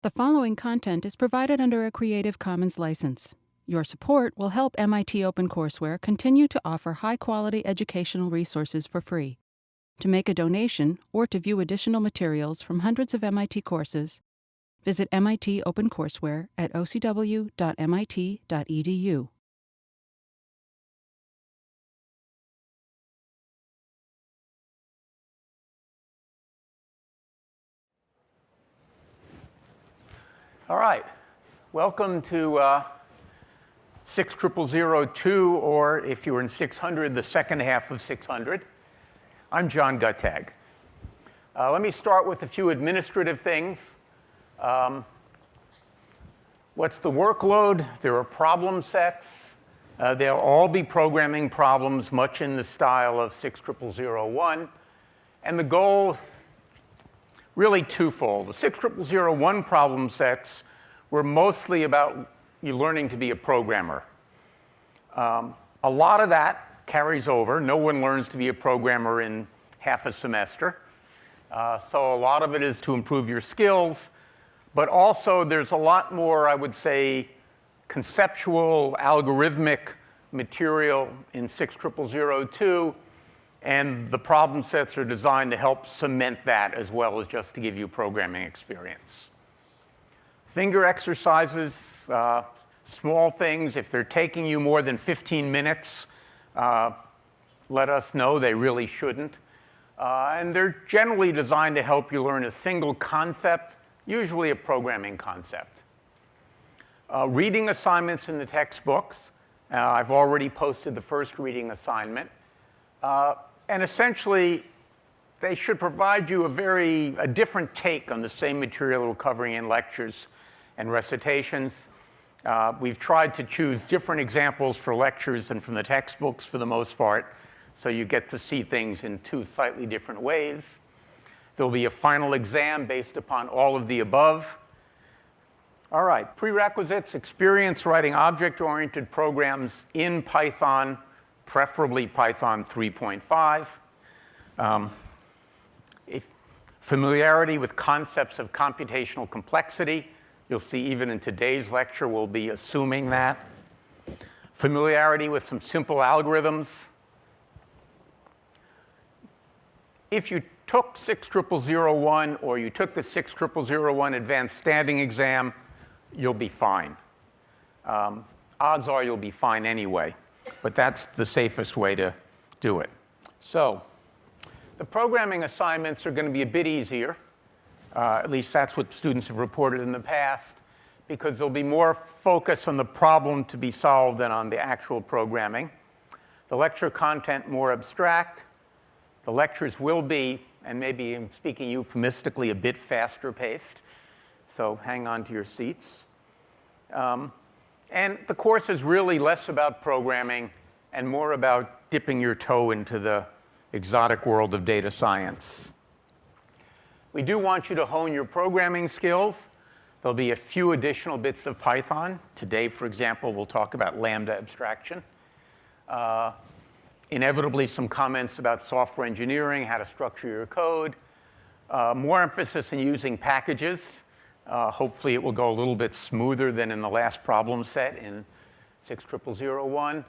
The following content is provided under a Creative Commons license. Your support will help MIT OpenCourseware continue to offer high-quality educational resources for free. To make a donation or to view additional materials from hundreds of MIT courses, visit MIT OpenCourseware at ocw.mit.edu. All right. Welcome to 60002, or if you were in 600, the second half of 600. I'm John Guttag. Let me start with a few administrative things. What's the workload? There are problem sets. They'll all be programming problems, much in the style of 60001. And the goal, really twofold. The 60001 problem sets were mostly about you learning to be a programmer. A lot of that carries over. No one learns to be a programmer in half a semester. So a lot of it is to improve your skills. But also, there's a lot more, I would say, conceptual, algorithmic material in 60002. And the problem sets are designed to help cement that as well as just to give you programming experience. Finger exercises, small things. If they're taking you more than 15 minutes, let us know. They really shouldn't. And they're generally designed to help you learn a single concept, usually a programming concept. Reading assignments in the textbooks. I've already posted the first reading assignment. And essentially, they should provide you a different take on the same material we're covering in lectures and recitations. We've tried to choose different examples for lectures than from the textbooks for the most part, so you get to see things in two slightly different ways. There'll be a final exam based upon all of the above. All right, prerequisites: experience writing object-oriented programs in Python, preferably Python 3.5. Familiarity with concepts of computational complexity. You'll see even in today's lecture, we'll be assuming that. Familiarity with some simple algorithms. If you took 60001 or you took the 60001 Advanced Standing Exam, you'll be fine. Odds are you'll be fine anyway. But that's the safest way to do it. So the programming assignments are going to be a bit easier. At least that's what students have reported in the past, because there'll be more focus on the problem to be solved than on the actual programming. The lecture content more abstract. The lectures will be, and maybe I'm speaking euphemistically, a bit faster paced. So hang on to your seats. And the course is really less about programming and more about dipping your toe into the exotic world of data science. We do want you to hone your programming skills. There'll be a few additional bits of Python. Today, for example, we'll talk about lambda abstraction. Inevitably, some comments about software engineering, how to structure your code. More emphasis in using packages. Hopefully, it will go a little bit smoother than in the last problem set in 60001.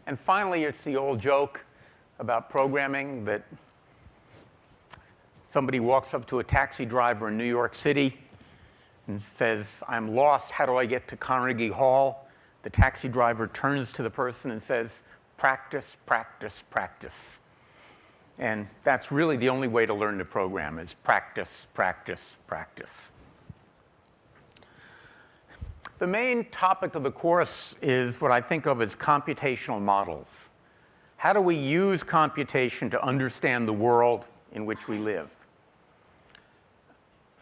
And finally, it's the old joke about programming that somebody walks up to a taxi driver in New York City and says, "I'm lost. How do I get to Carnegie Hall?" The taxi driver turns to the person and says, "Practice, practice, practice." And that's really the only way to learn to program is practice, practice, practice. The main topic of the course is what I think of as computational models. How do we use computation to understand the world in which we live?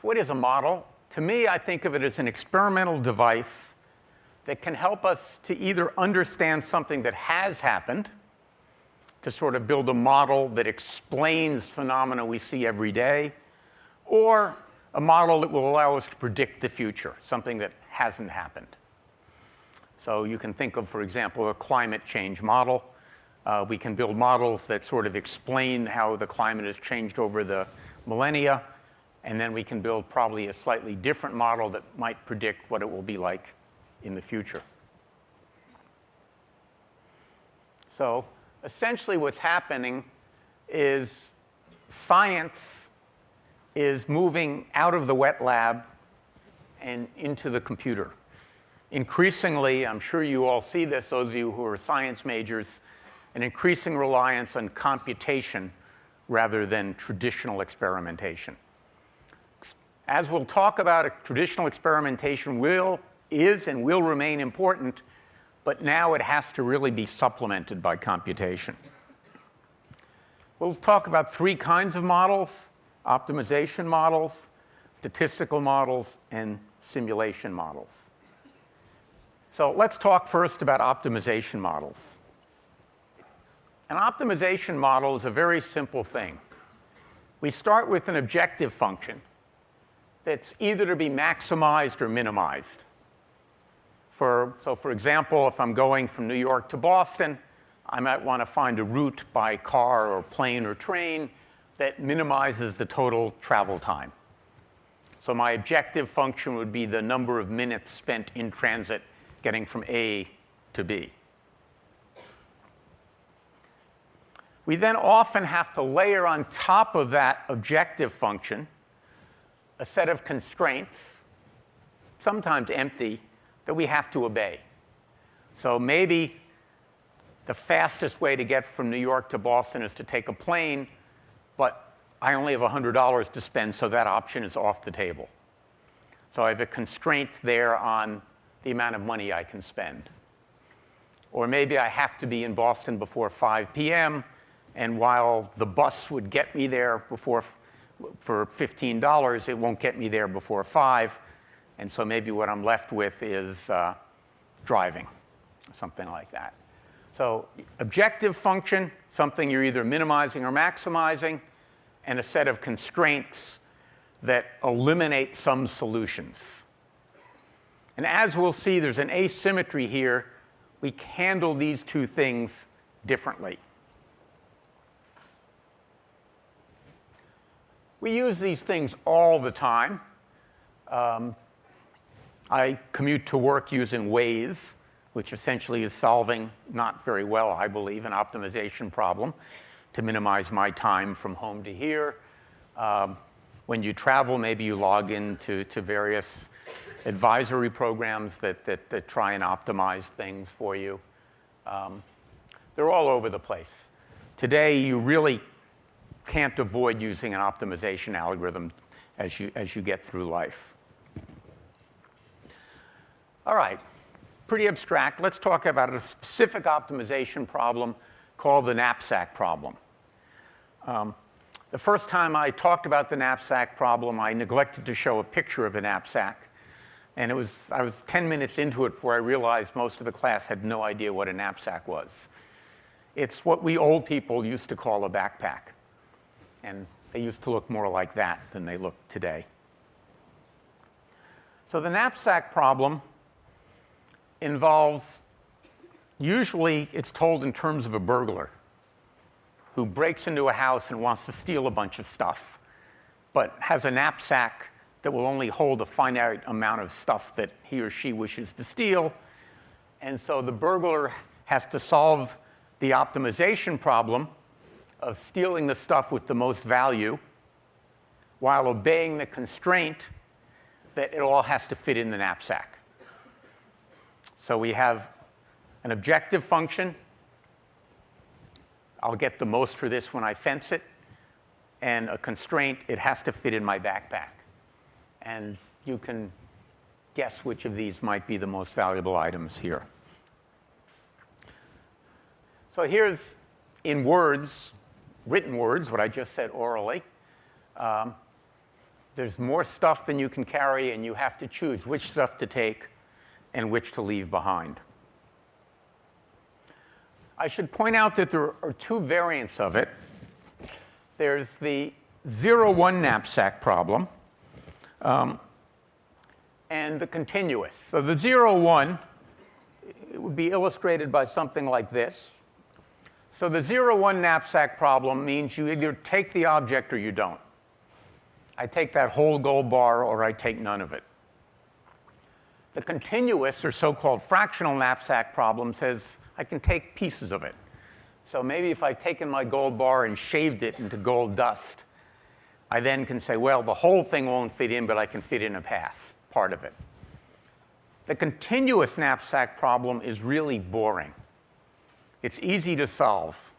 What is a model? To me, I think of it as an experimental device that can help us to either understand something that has happened, to sort of build a model that explains phenomena we see every day, or a model that will allow us to predict the future, something that hasn't happened. So you can think of, for example, a climate change model. We can build models that sort of explain how the climate has changed over the millennia. And then we can build probably a slightly different model that might predict what it will be like in the future. So essentially what's happening is science is moving out of the wet lab and into the computer. Increasingly, I'm sure you all see this, those of you who are science majors, an increasing reliance on computation rather than traditional experimentation. As we'll talk about, traditional experimentation is and will remain important, but now it has to really be supplemented by computation. We'll talk about three kinds of models: optimization models, statistical models, and simulation models. So let's talk first about optimization models. An optimization model is a very simple thing. We start with an objective function that's either to be maximized or minimized. So for example, if I'm going from New York to Boston, I might want to find a route by car or plane or train that minimizes the total travel time. So my objective function would be the number of minutes spent in transit getting from A to B. We then often have to layer on top of that objective function a set of constraints, sometimes empty, that we have to obey. So maybe the fastest way to get from New York to Boston is to take a plane, but I only have $100 to spend, so that option is off the table. So I have a constraint there on the amount of money I can spend. Or maybe I have to be in Boston before 5 p.m., and while the bus would get me there for $15, it won't get me there before 5. And so maybe what I'm left with is driving, something like that. So objective function, something you're either minimizing or maximizing, and a set of constraints that eliminate some solutions. And as we'll see, there's an asymmetry here. We handle these two things differently. We use these things all the time. I commute to work using Waze, which essentially is solving, not very well, I believe, an optimization problem to minimize my time from home to here. When you travel, maybe you log into various advisory programs that try and optimize things for you. They're all over the place. Today, you really can't avoid using an optimization algorithm as you get through life. All right, pretty abstract. Let's talk about a specific optimization problem called the knapsack problem. The first time I talked about the knapsack problem, I neglected to show a picture of a knapsack. And I was 10 minutes into it before I realized most of the class had no idea what a knapsack was. It's what we old people used to call a backpack. And they used to look more like that than they look today. So the knapsack problem involves, usually it's told in terms of a burglar who breaks into a house and wants to steal a bunch of stuff, but has a knapsack that will only hold a finite amount of stuff that he or she wishes to steal. And so the burglar has to solve the optimization problem of stealing the stuff with the most value while obeying the constraint that it all has to fit in the knapsack. So we have an objective function. I'll get the most for this when I fence it. And a constraint, it has to fit in my backpack. And you can guess which of these might be the most valuable items here. So here's, in words, written words, what I just said orally. There's more stuff than you can carry, and you have to choose which stuff to take and which to leave behind. I should point out that there are two variants of it. There's the 0-1 knapsack problem and the continuous. So the 0-1, it would be illustrated by something like this. So the 0-1 knapsack problem means you either take the object or you don't. I take that whole gold bar or I take none of it. The continuous or so-called fractional knapsack problem says I can take pieces of it. So maybe if I've taken my gold bar and shaved it into gold dust, I then can say, well, the whole thing won't fit in, but I can fit in a part of it. The continuous knapsack problem is really boring. It's easy to solve.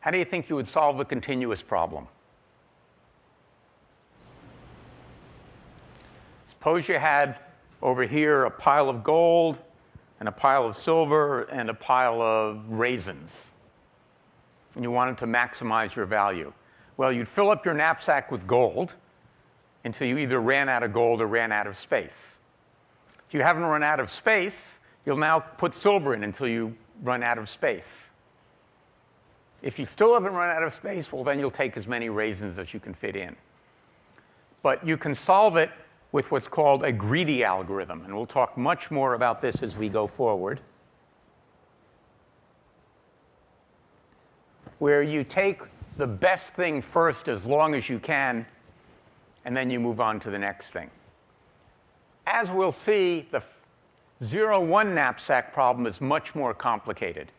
How do you think you would solve the continuous problem? Suppose you had over here a pile of gold and a pile of silver and a pile of raisins, and you wanted to maximize your value. Well, you'd fill up your knapsack with gold until you either ran out of gold or ran out of space. If you haven't run out of space, you'll now put silver in until you run out of space. If you still haven't run out of space, well, then you'll take as many raisins as you can fit in. But you can solve it with what's called a greedy algorithm, and we'll talk much more about this as we go forward, where you take the best thing first as long as you can, and then you move on to the next thing. As we'll see, the 0-1 knapsack problem is much more complicated,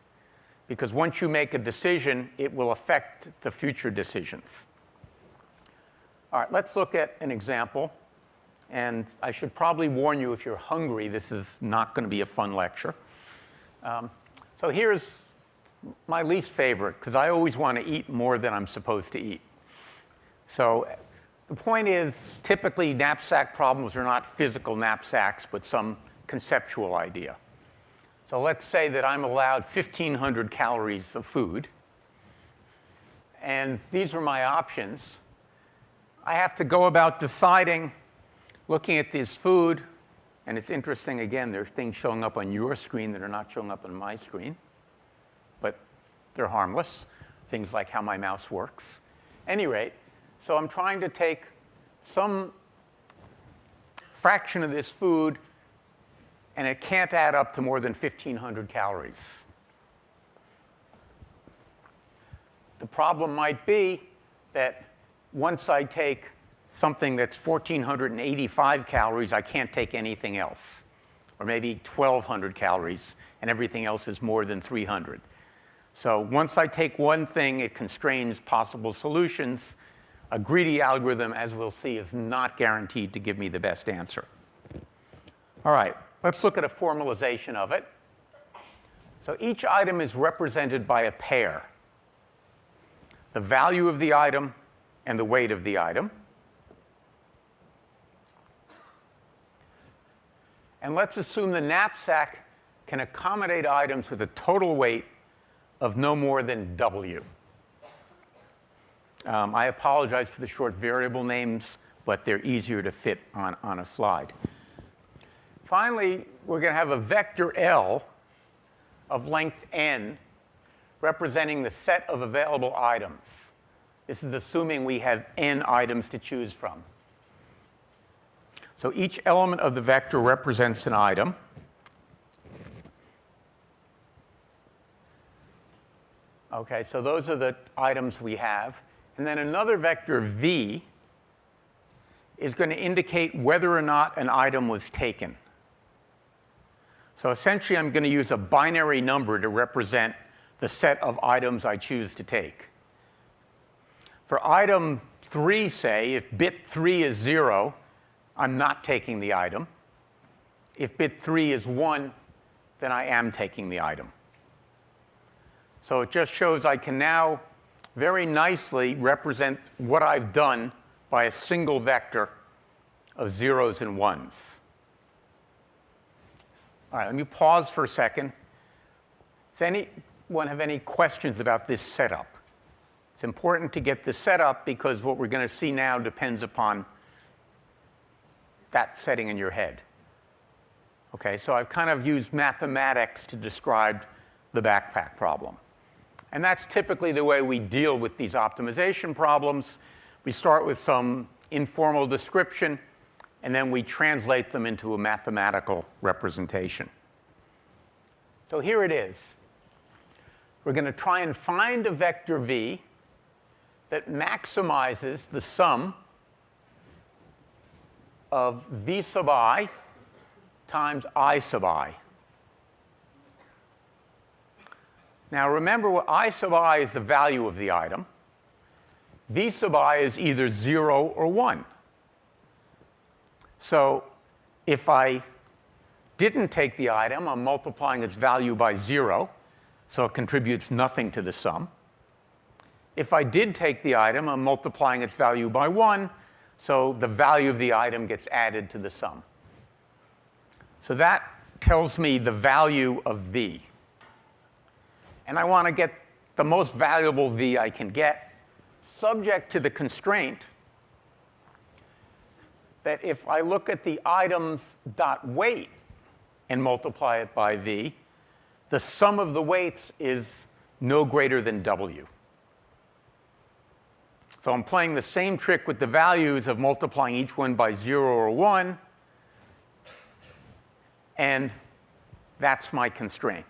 because once you make a decision, it will affect the future decisions. All right, let's look at an example. And I should probably warn you, if you're hungry, this is not going to be a fun lecture. So here's my least favorite, because I always want to eat more than I'm supposed to eat. So the point is, typically knapsack problems are not physical knapsacks, but some conceptual idea. So let's say that I'm allowed 1,500 calories of food. And these are my options. I have to go about deciding, looking at this food, and it's interesting, again, there's things showing up on your screen that are not showing up on my screen, but they're harmless, things like how my mouse works. Any rate, so I'm trying to take some fraction of this food, and it can't add up to more than 1,500 calories. The problem might be that once I take something that's 1,485 calories, I can't take anything else. Or maybe 1,200 calories, and everything else is more than 300. So once I take one thing, it constrains possible solutions. A greedy algorithm, as we'll see, is not guaranteed to give me the best answer. All right, let's look at a formalization of it. So each item is represented by a pair: the value of the item and the weight of the item. And let's assume the knapsack can accommodate items with a total weight of no more than W. I apologize for the short variable names, but they're easier to fit on a slide. Finally, we're going to have a vector L of length n representing the set of available items. This is assuming we have n items to choose from. So each element of the vector represents an item. OK, so those are the items we have. And then another vector, v, is going to indicate whether or not an item was taken. So essentially, I'm going to use a binary number to represent the set of items I choose to take. For item 3, say, if bit 3 is 0, I'm not taking the item. If bit 3 is 1, then I am taking the item. So it just shows I can now very nicely represent what I've done by a single vector of zeros and ones. All right, let me pause for a second. Does anyone have any questions about this setup? It's important to get this set up because what we're going to see now depends upon that setting in your head. Okay, so I've kind of used mathematics to describe the backpack problem. And that's typically the way we deal with these optimization problems. We start with some informal description, and then we translate them into a mathematical representation. So here it is. We're going to try and find a vector v that maximizes the sum of V sub I times I sub I. Now remember, what I sub I is the value of the item. V sub I is either 0 or 1. So if I didn't take the item, I'm multiplying its value by 0, so it contributes nothing to the sum. If I did take the item, I'm multiplying its value by 1, so the value of the item gets added to the sum. So that tells me the value of V. And I want to get the most valuable V I can get, subject to the constraint that if I look at the items dot weight and multiply it by V, the sum of the weights is no greater than W. So I'm playing the same trick with the values of multiplying each one by 0 or 1, and that's my constraint.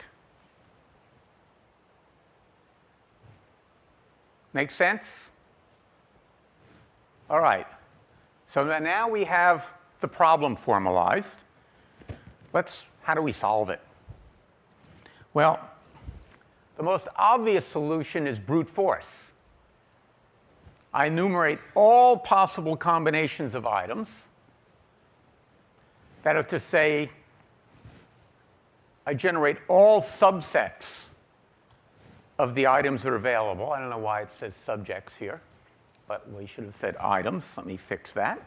Make sense? All right. So now we have the problem formalized. How do we solve it? Well, the most obvious solution is brute force. I enumerate all possible combinations of items. That is to say, I generate all subsets of the items that are available. I don't know why it says subjects here, but we should have said items. Let me fix that.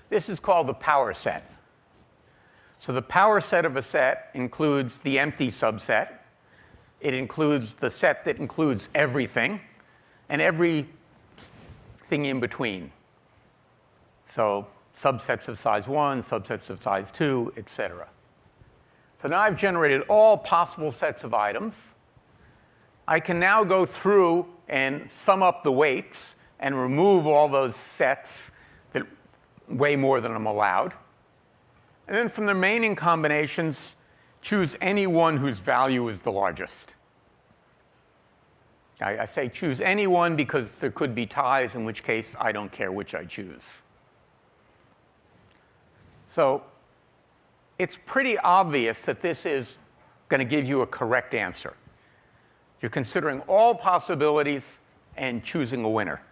This is called the power set. So the power set of a set includes the empty subset. It includes the set that includes everything and everything in between. So subsets of size 1, subsets of size 2, et cetera. So now I've generated all possible sets of items. I can now go through and sum up the weights and remove all those sets that weigh more than I'm allowed. And then from the remaining combinations, choose any one whose value is the largest. I say choose any one because there could be ties, in which case I don't care which I choose. So it's pretty obvious that this is going to give you a correct answer. You're considering all possibilities and choosing a winner.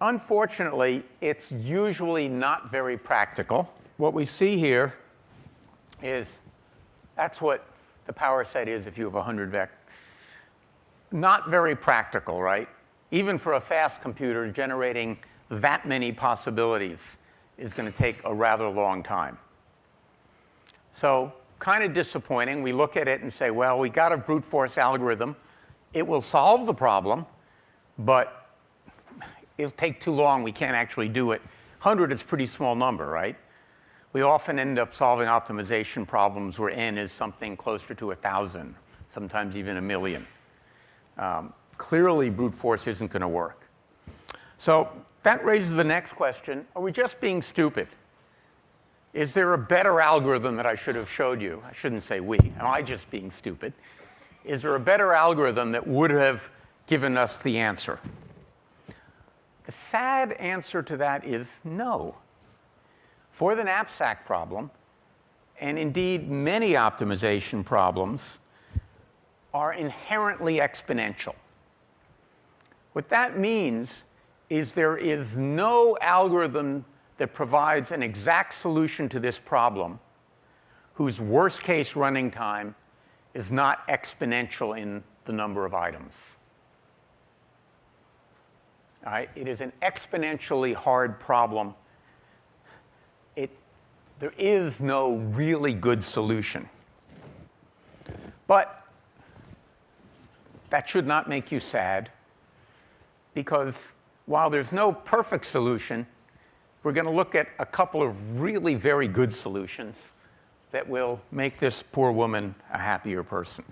Unfortunately, it's usually not very practical. What we see here is that's what the power set is if you have 100 vectors. Not very practical, right? Even for a fast computer, generating that many possibilities is going to take a rather long time. So kind of disappointing. We look at it and say, well, we got a brute force algorithm. It will solve the problem, but it'll take too long. We can't actually do it. 100 is a pretty small number, right? We often end up solving optimization problems where n is something closer to 1,000, sometimes even 1,000,000. Clearly, brute force isn't going to work. So that raises the next question. Are we just being stupid? Is there a better algorithm that I should have showed you? I shouldn't say we. Am I just being stupid? Is there a better algorithm that would have given us the answer? The sad answer to that is no. For the knapsack problem, and indeed many optimization problems, are inherently exponential. What that means is there is no algorithm that provides an exact solution to this problem whose worst case running time is not exponential in the number of items. All right? It is an exponentially hard problem. There is no really good solution. But that should not make you sad, because while there's no perfect solution, we're going to look at a couple of really very good solutions that will make this poor woman a happier person.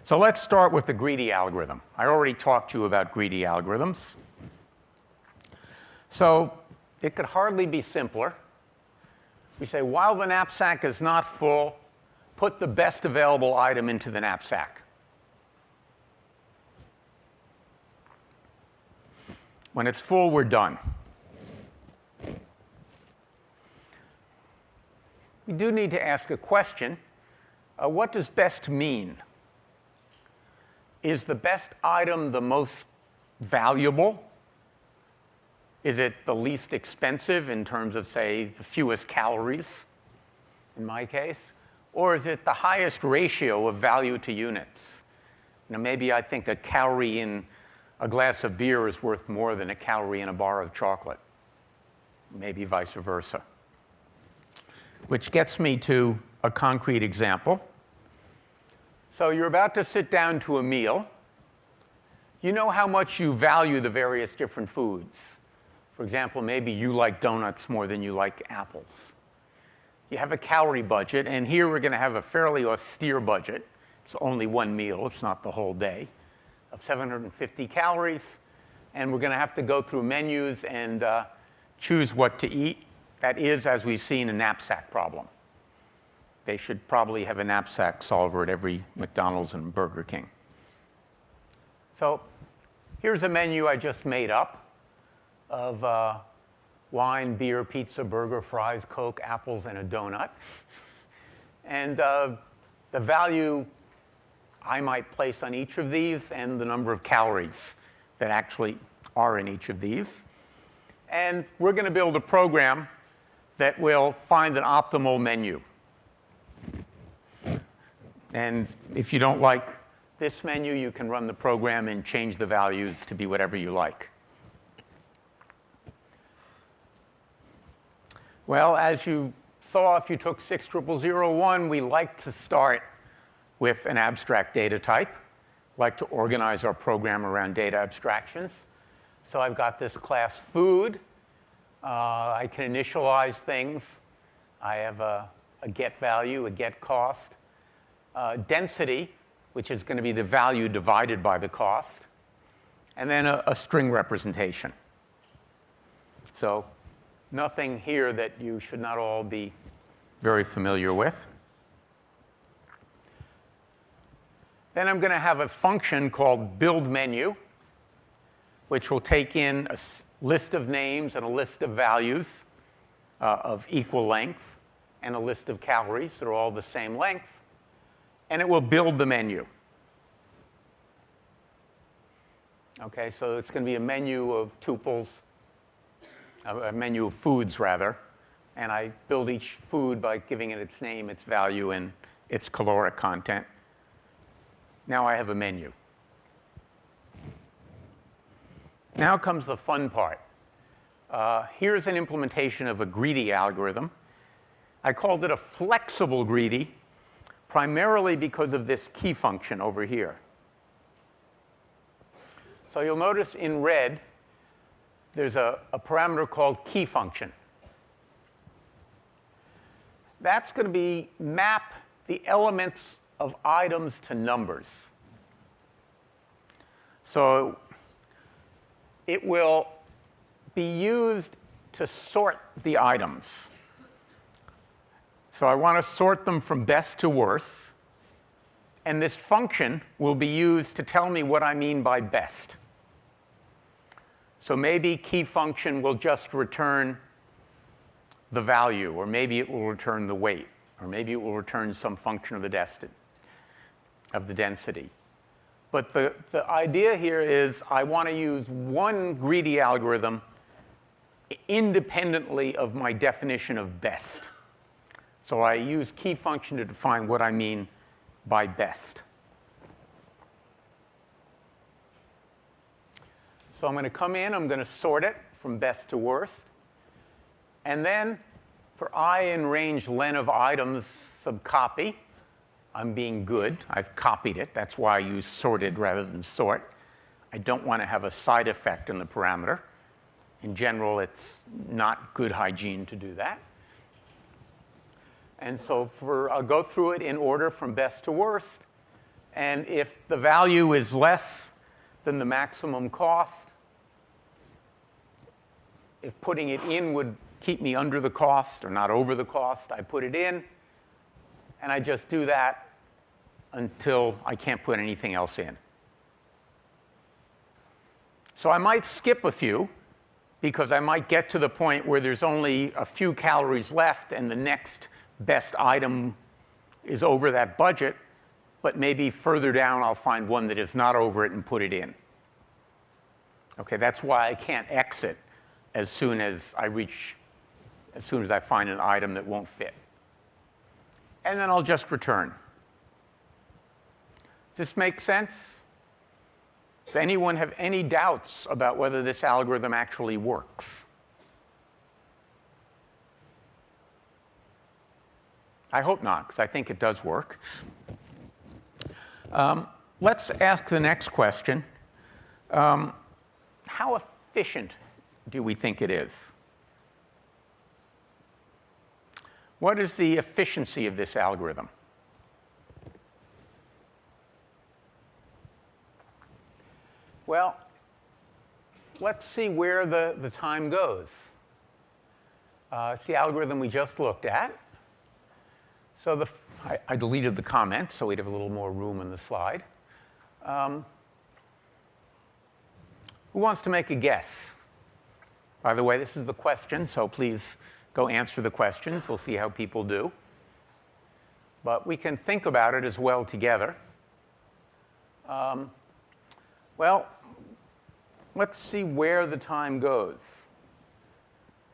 So let's start with the greedy algorithm. I already talked to you about greedy algorithms. So it could hardly be simpler. We say, while the knapsack is not full, put the best available item into the knapsack. When it's full, we're done. We do need to ask a question. What does best mean? Is the best item the most valuable? Is it the least expensive in terms of, say, the fewest calories, in my case? Or is it the highest ratio of value to units? Maybe I think a calorie in a glass of beer is worth more than a calorie in a bar of chocolate. Maybe vice versa. Which gets me to a concrete example. So you're about to sit down to a meal. You know how much you value the various different foods. For example, maybe you like donuts more than you like apples. You have a calorie budget, and here we're going to have a fairly austere budget. It's only one meal, it's not the whole day, of 750 calories. And we're going to have to go through menus and choose what to eat. That is, as we've seen, a knapsack problem. They should probably have a knapsack solver at every McDonald's and Burger King. So here's a menu I just made up of wine, beer, pizza, burger, fries, Coke, apples, and a donut. And the value I might place on each of these and the number of calories that actually are in each of these. And we're going to build a program that will find an optimal menu. And if you don't like this menu, you can run the program and change the values to be whatever you like. Well, as you saw, if you took 60001, we like to start with an abstract data type. Like to organize our program around data abstractions. So I've got this class food. I can initialize things. I have a get value, a get cost. Density, which is going to be the value divided by the cost. And then a string representation. So nothing here that you should not all be very familiar with. Then I'm going to have a function called buildMenu, which will take in a list of names and a list of values of equal length and a list of calories that are all the same length. And it will build the menu. OK, so it's going to be a menu of tuples, a menu of foods, rather. And I build each food by giving it its name, its value, and its caloric content. Now I have a menu. Now comes the fun part. Here's an implementation of a greedy algorithm. I called it a flexible greedy, primarily because of this key function over here. So you'll notice in red, there's a parameter called key function. That's going to map the elements of items to numbers. So it will be used to sort the items. So I want to sort them from best to worst. And this function will be used to tell me what I mean by best. So maybe key function will just return the value, or maybe it will return the weight, or maybe it will return some function of the density. But the idea here is I want to use one greedy algorithm independently of my definition of best. So I use key function to define what I mean by best. So I'm going to come in, I'm going to sort it from best to worst. And then for I in range len of items sub copy, I'm being good. I've copied it. That's why I use sorted rather than sort. I don't want to have a side effect in the parameter. In general, it's not good hygiene to do that. And so I'll go through it in order from best to worst. And if the value is less than the maximum cost, if putting it in would keep me under the cost or not over the cost, I put it in. And I just do that until I can't put anything else in. So I might skip a few, because I might get to the point where there's only a few calories left and the next best item is over that budget, but maybe further down I'll find one that is not over it and put it in. Okay, that's why I can't exit as soon as I find an item that won't fit. And then I'll just return. Does this make sense? Does anyone have any doubts about whether this algorithm actually works? I hope not, because I think it does work. Let's ask the next question. How efficient do we think it is? What is the efficiency of this algorithm? Well, let's see where the time goes. It's the algorithm we just looked at. So I deleted the comment, so we'd have a little more room in the slide. Who wants to make a guess? By the way, this is the question, so please go answer the questions. We'll see how people do. But we can think about it as well together. Well, let's see where the time goes.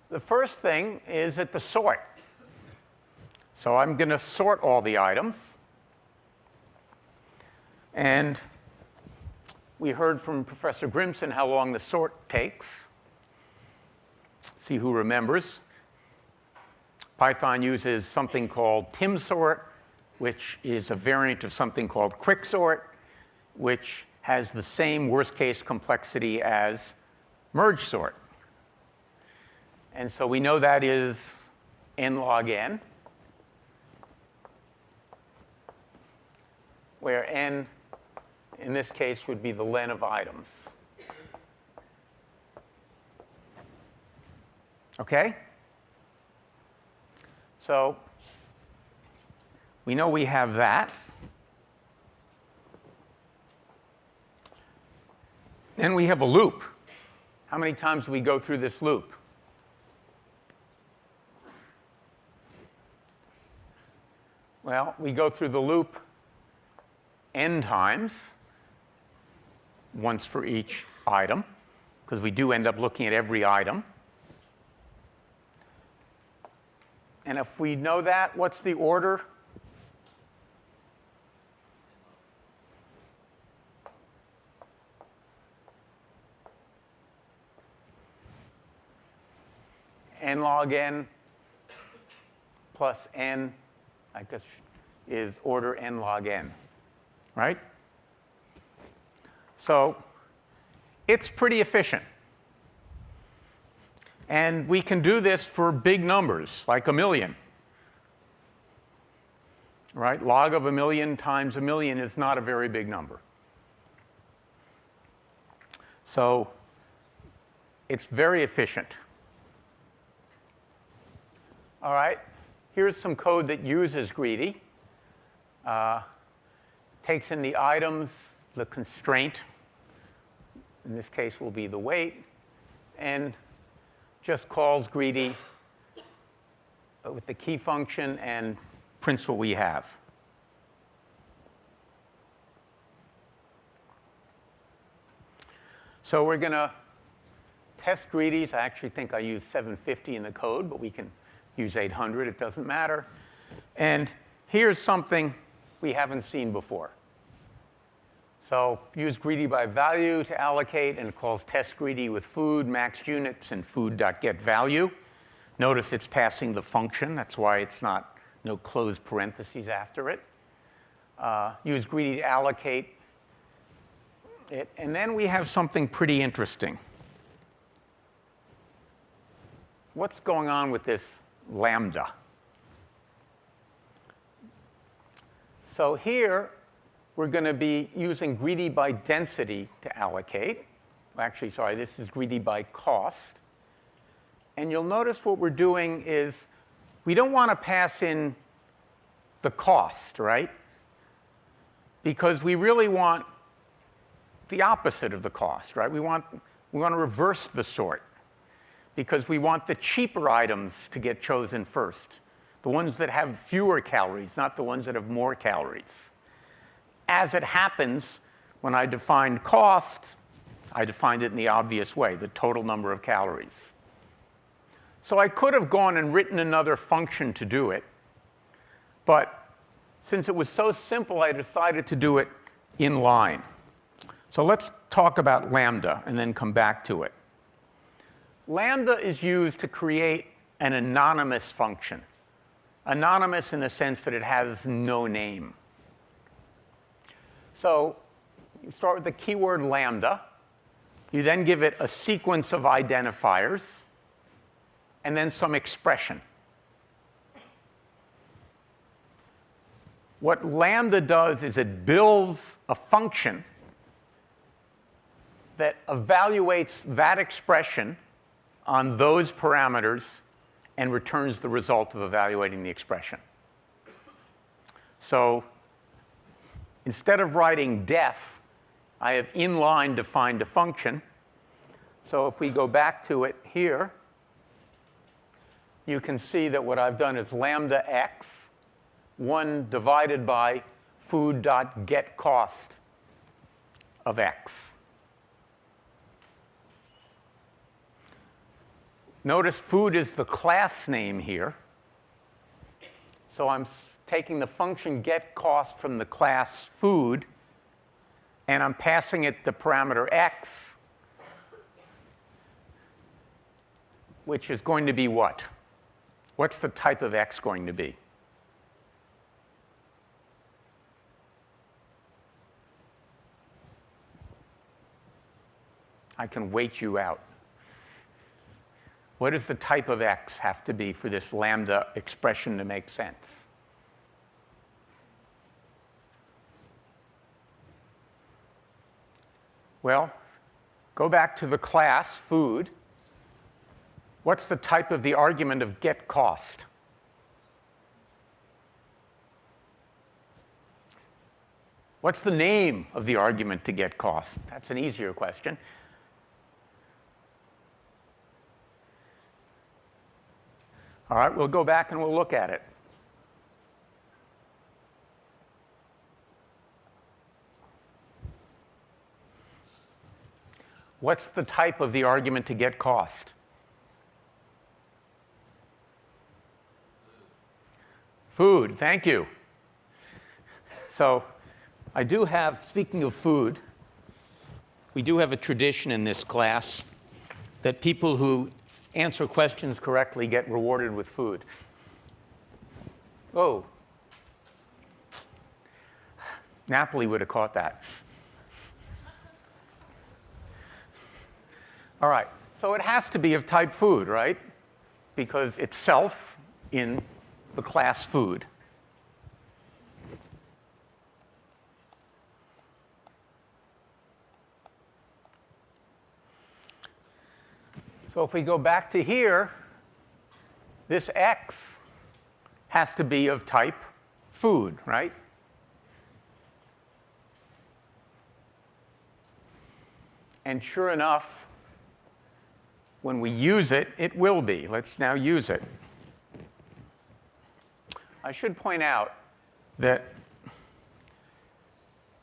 The first thing is at the sort. So I'm going to sort all the items. And we heard from Professor Grimson how long the sort takes. See who remembers. Python uses something called timsort, which is a variant of something called quicksort, which has the same worst-case complexity as merge sort. And so we know that is n log n, where n, in this case, would be the len of items. OK? So we know we have that. Then we have a loop. How many times do we go through this loop? Well, we go through the loop n times, once for each item, because we do end up looking at every item. And if we know that, what's the order? N log n plus n, I guess, is order n log n, right? So it's pretty efficient. And we can do this for big numbers, like 1,000,000. Right? Log of 1,000,000 times 1,000,000 is not a very big number. So it's very efficient. All right, here's some code that uses greedy. Takes in the items, the constraint, in this case will be the weight, and just calls greedy with the key function and prints what we have. So we're going to test greedies. I actually think I used 750 in the code, but we can use 800. It doesn't matter. And here's something we haven't seen before. So use greedy by value to allocate, and it calls test greedy with food, maxed units, and food.getValue. Notice it's passing the function. That's why it's not no closed parentheses after it. Use greedy to allocate it. And then we have something pretty interesting. What's going on with this lambda? So here, we're going to be using greedy by density to allocate. Actually, sorry, this is greedy by cost. And you'll notice what we're doing is we don't want to pass in the cost, right? Because we really want the opposite of the cost, right? We want We want to reverse the sort because we want the cheaper items to get chosen first, the ones that have fewer calories, not the ones that have more calories. As it happens, when I defined cost, I defined it in the obvious way, the total number of calories. So I could have gone and written another function to do it, but since it was so simple, I decided to do it in line. So let's talk about lambda and then come back to it. Lambda is used to create an anonymous function. Anonymous in the sense that it has no name. So you start with the keyword lambda. You then give it a sequence of identifiers and then some expression. What lambda does is it builds a function that evaluates that expression on those parameters and returns the result of evaluating the expression. So instead of writing def, I have inline defined a function. So if we go back to it here, you can see that what I've done is lambda x, 1 divided by food.getCost of x. Notice food is the class name here. So I'm taking the function getCost from the class food, and I'm passing it the parameter x, which is going to be what? What's the type of x going to be? I can wait you out. What does the type of x have to be for this lambda expression to make sense? Well, go back to the class food. What's the type of the argument of getCost? What's the name of the argument to getCost? That's an easier question. All right, we'll go back and we'll look at it. What's the type of the argument to getCost? Food, thank you. So I do have, speaking of food, we do have a tradition in this class that people who answer questions correctly get rewarded with food. Oh. Napoli would have caught that. All right, so it has to be of type food, right? Because it's self in the class food. So if we go back to here, this x has to be of type food, right? And sure enough, when we use it, it will be. Let's now use it. I should point out that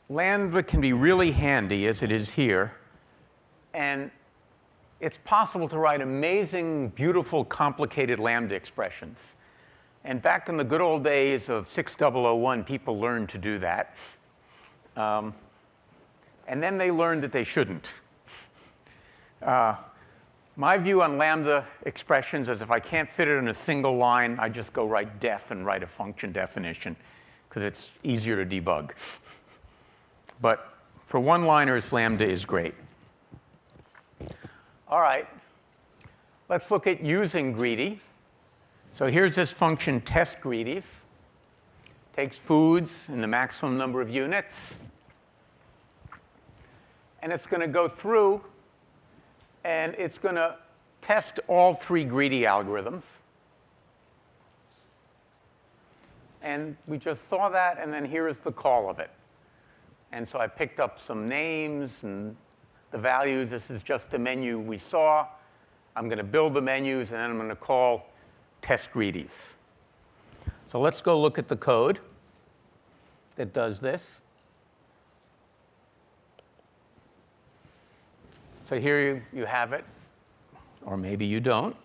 lambda can be really handy, as it is here, and it's possible to write amazing, beautiful, complicated lambda expressions. And back in the good old days of 6001, people learned to do that. And then they learned that they shouldn't. My view on lambda expressions is if I can't fit it in a single line, I just go write def and write a function definition, because it's easier to debug. But for one-liners, lambda is great. All right, let's look at using greedy. So here's this function test greedies. Takes foods in the maximum number of units. And it's going to go through, and it's going to test all 3 greedy algorithms. And we just saw that, and then here is the call of it. And so I picked up some names and the values. This is just the menu we saw. I'm going to build the menus, and then I'm going to call test greedies. So let's go look at the code that does this. So here you have it, or maybe you don't,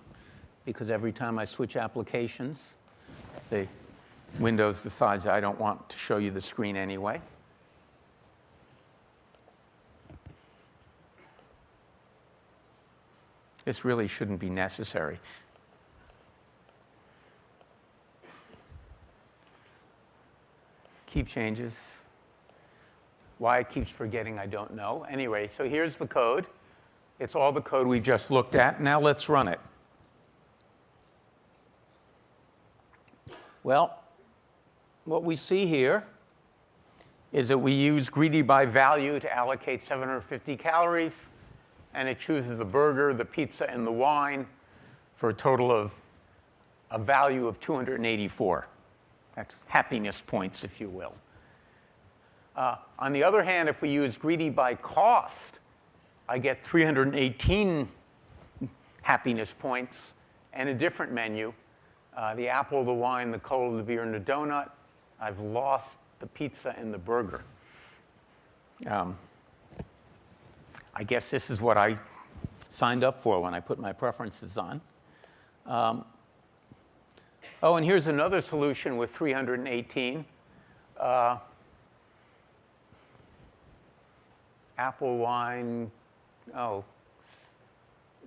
because every time I switch applications, the Windows decides I don't want to show you the screen anyway. This really shouldn't be necessary. Keep changes. Why it keeps forgetting, I don't know. Anyway, so here's the code. It's all the code we just looked at. Now let's run it. Well, what we see here is that we use greedy by value to allocate 750 calories, and it chooses the burger, the pizza, and the wine for a total of a value of 284. That's happiness points, if you will. On the other hand, if we use greedy by cost, I get 318 happiness points and a different menu. The apple, the wine, the cola, the beer, and the donut. I've lost the pizza and the burger. I guess this is what I signed up for when I put my preferences on. Oh, and here's another solution with 318. Apple, wine, oh,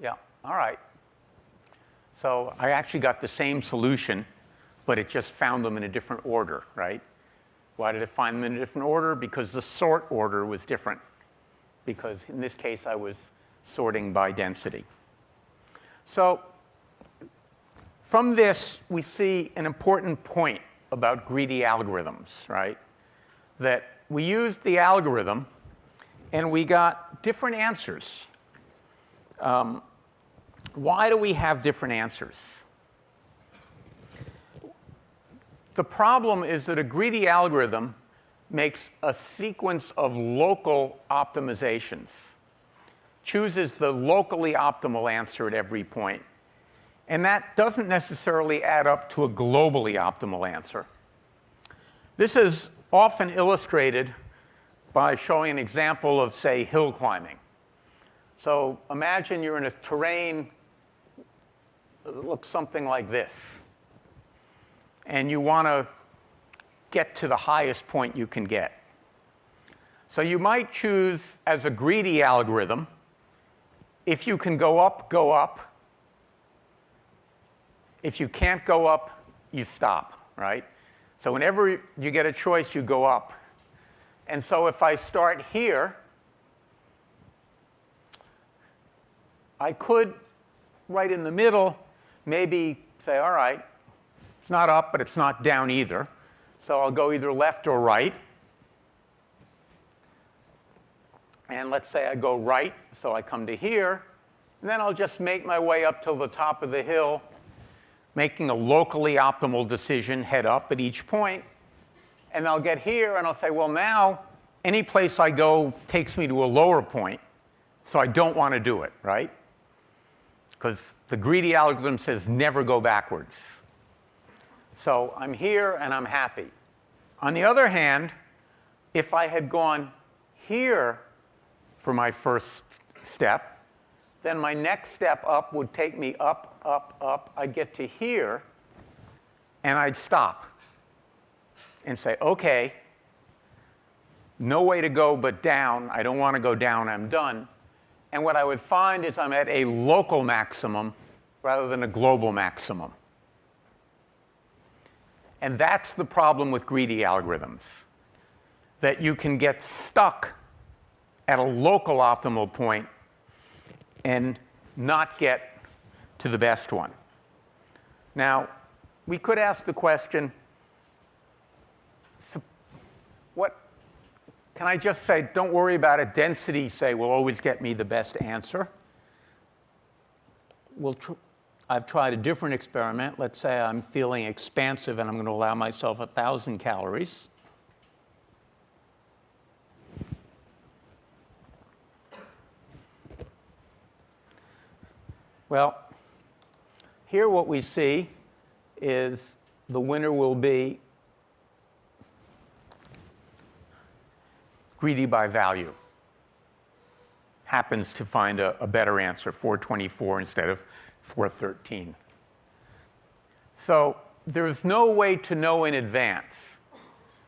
yeah, all right. So I actually got the same solution, but it just found them in a different order, right? Why did it find them in a different order? Because the sort order was different. Because in this case, I was sorting by density. So from this, we see an important point about greedy algorithms, right? That we used the algorithm, and we got different answers. Why do we have different answers? The problem is that a greedy algorithm makes a sequence of local optimizations, chooses the locally optimal answer at every point, and that doesn't necessarily add up to a globally optimal answer. This is often illustrated by showing an example of, say, hill climbing. So imagine you're in a terrain that looks something like this, and you want to get to the highest point you can get. So you might choose, as a greedy algorithm, if you can go up, go up. If you can't go up, you stop, right? So whenever you get a choice, you go up. And so if I start here, I could, right in the middle, maybe say, all right, it's not up, but it's not down either. So I'll go either left or right. And let's say I go right, so I come to here. And then I'll just make my way up till the top of the hill, making a locally optimal decision, head up at each point. And I'll get here, and I'll say, well, now any place I go takes me to a lower point, so I don't want to do it, right? Because the greedy algorithm says never go backwards. So I'm here, and I'm happy. On the other hand, if I had gone here for my first step, then my next step up would take me up, up, up. I'd get to here, and I'd stop and say, OK, no way to go but down. I don't want to go down. I'm done. And what I would find is I'm at a local maximum rather than a global maximum. And that's the problem with greedy algorithms, that you can get stuck at a local optimal point and not get to the best one. Now, we could ask the question, can I just say, don't worry about it, density, say, will always get me the best answer? I've tried a different experiment. Let's say I'm feeling expansive and I'm going to allow myself 1,000 calories. Well, here what we see is the winner will be greedy by value. Happens to find a better answer, 424 instead of 413. So there's no way to know in advance.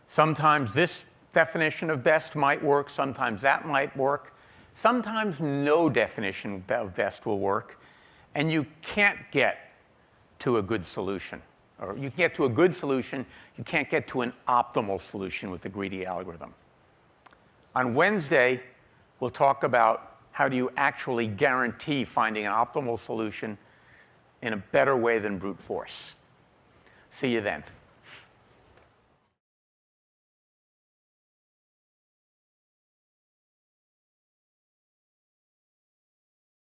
Sometimes this definition of best might work, sometimes that might work. Sometimes no definition of best will work, and you can't get to a good solution. Or you can get to a good solution, you can't get to an optimal solution with the greedy algorithm. On Wednesday, we'll talk about how do you actually guarantee finding an optimal solution in a better way than brute force. See you then.